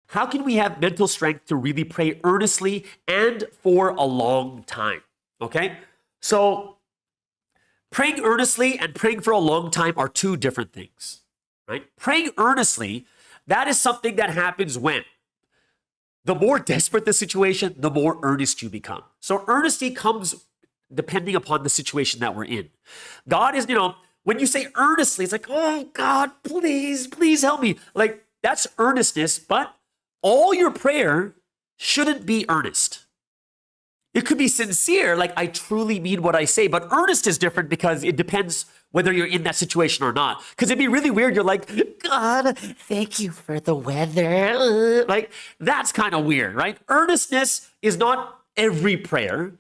How can we have mental strength to really pray earnestly and for a long time? Okay? So, praying earnestly and praying for a long time are two different things, right? Praying earnestly, that is something that happens when the more desperate the situation, the more earnest you become. So, earnesty comes depending upon the situation that we're in. God is, when you say earnestly, it's like, oh God, please, please help me. Like, that's earnestness, but all your prayer shouldn't be earnest. It could be sincere, like I truly mean what I say, but earnest is different because it depends whether you're in that situation or not. Because it'd be really weird. You're like, God, thank you for the weather. Like, that's kind of weird, right? Earnestness is not every prayer,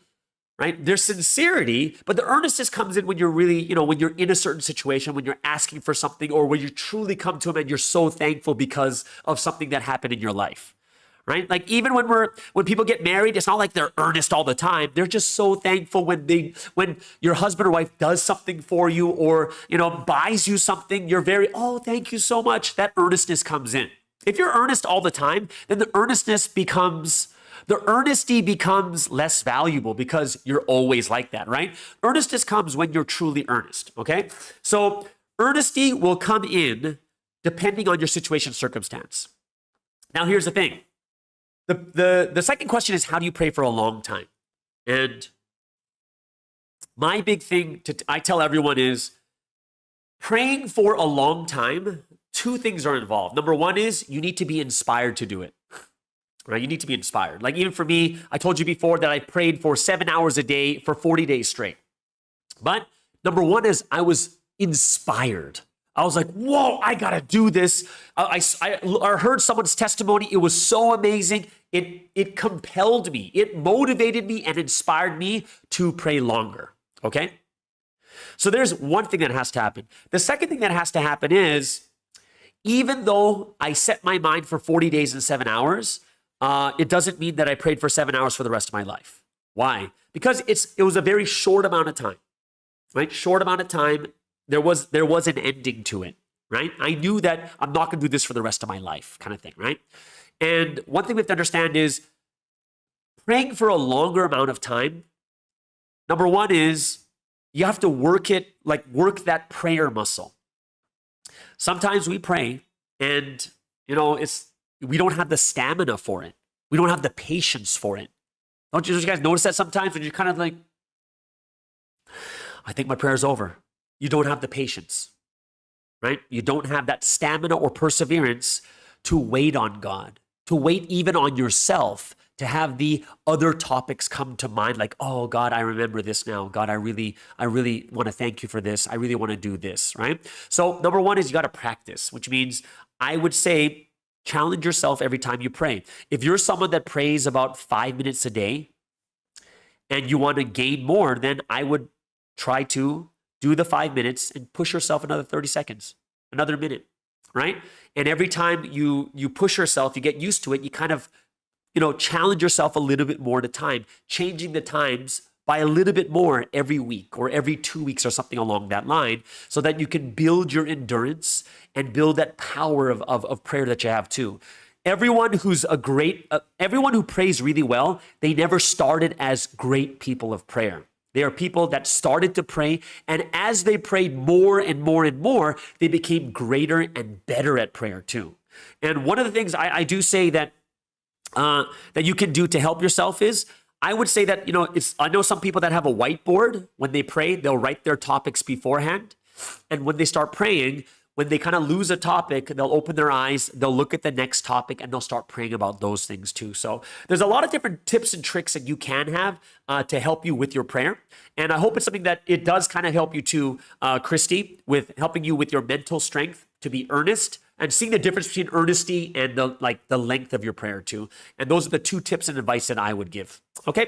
right? There's sincerity, but the earnestness comes in when you're really, when you're in a certain situation, when you're asking for something, or when you truly come to Him and you're so thankful because of something that happened in your life. Right? Like even when people get married, it's not like they're earnest all the time. They're just so thankful when your husband or wife does something for you or, buys you something. You're very, oh, thank you so much. That earnestness comes in. If you're earnest all the time, then the earnesty becomes less valuable because you're always like that, right? Earnestness comes when you're truly earnest, okay? So earnesty will come in depending on your situation, circumstance. Now, here's the thing. The second question is, how do you pray for a long time? And my big thing I tell everyone is praying for a long time, two things are involved. Number one is you need to be inspired to do it, right? You need to be inspired. Like even for me, I told you before that I prayed for 7 hours a day for 40 days straight. But number one is I was inspired. I was like, whoa, I got to do this. I heard someone's testimony. It was so amazing. It compelled me. It motivated me and inspired me to pray longer, okay? So there's one thing that has to happen. The second thing that has to happen is, even though I set my mind for 40 days and 7 hours, it doesn't mean that I prayed for 7 hours for the rest of my life. Why? Because it was a very short amount of time, right? Short amount of time. There was an ending to it, right? I knew that I'm not going to do this for the rest of my life kind of thing, right? And one thing we have to understand is praying for a longer amount of time, number one is you have to work that prayer muscle. Sometimes we pray and, we don't have the stamina for it. We don't have the patience for it. Don't you guys notice that sometimes when you're kind of like, I think my prayer is over. You don't have the patience, right? You don't have that stamina or perseverance to wait on God, to wait even on yourself, to have the other topics come to mind like, oh, God, I remember this now. God, I really want to thank you for this. I really want to do this, right? So number one is you got to practice, which means I would say challenge yourself every time you pray. If you're someone that prays about 5 minutes a day and you want to gain more, then I would try to do the 5 minutes and push yourself another 30 seconds, another minute, right? And every time you push yourself, you get used to it, you kind of, challenge yourself a little bit more at a time, changing the times by a little bit more every week or every 2 weeks or something along that line so that you can build your endurance and build that power of prayer that you have too. Everyone who prays really well, they never started as great people of prayer. They are people that started to pray, and as they prayed more and more and more, they became greater and better at prayer too. And one of the things I do say that you can do to help yourself is, I would say that, I know some people that have a whiteboard. When they pray, they'll write their topics beforehand. And when they start praying, when they kind of lose a topic, they'll open their eyes, they'll look at the next topic, and they'll start praying about those things too. So there's a lot of different tips and tricks that you can have to help you with your prayer. And I hope it's something that it does kind of help you too, Christy, with helping you with your mental strength to be earnest and seeing the difference between earnesty and the length of your prayer too. And those are the two tips and advice that I would give. Okay.